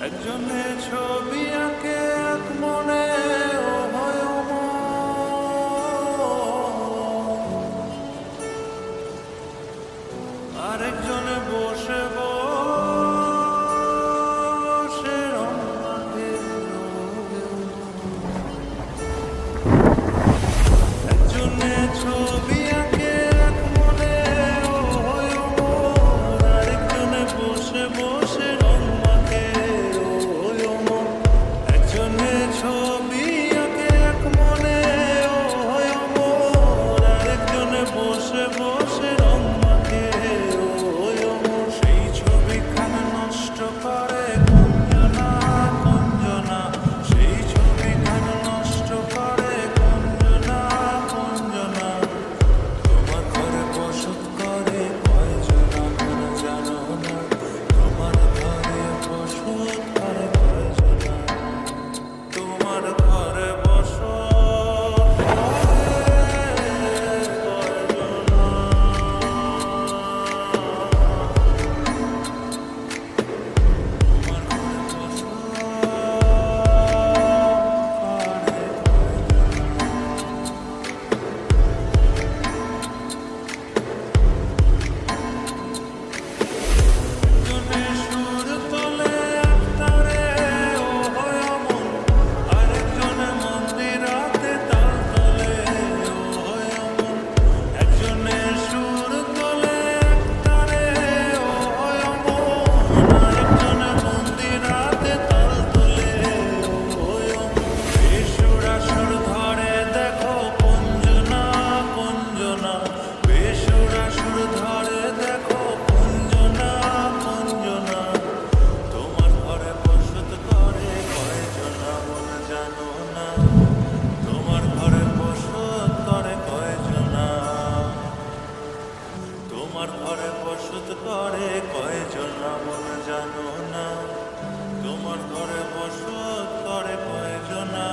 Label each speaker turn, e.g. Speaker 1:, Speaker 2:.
Speaker 1: একজনে ছবি আঁকে এক মনে আরেকজনে বসে বসে রং মাখে। একজনে ছবি আঁকে এক মনে আরেকজনে বসে বসে রং মাখে। একজনে ছবি আঁকে এক মনে আরেকজনে বসে বসে রং মাখে। সেই ছবিখানা নষ্ট করে কুঞ্জনা কুঞ্জনা, সেই ছবিখানা নষ্ট করে কুঞ্জনা কুঞ্জনা। তোমার ঘরে বসত করে কয়জনা মনে জানো না, তোমার ঘরে বসত করে কয়জনা, তোমার ঘরে বসত তোমার ঘরে বসত করে কয়জনা মনে জানো না, তোমার ঘরে বসত করে কয়জনা।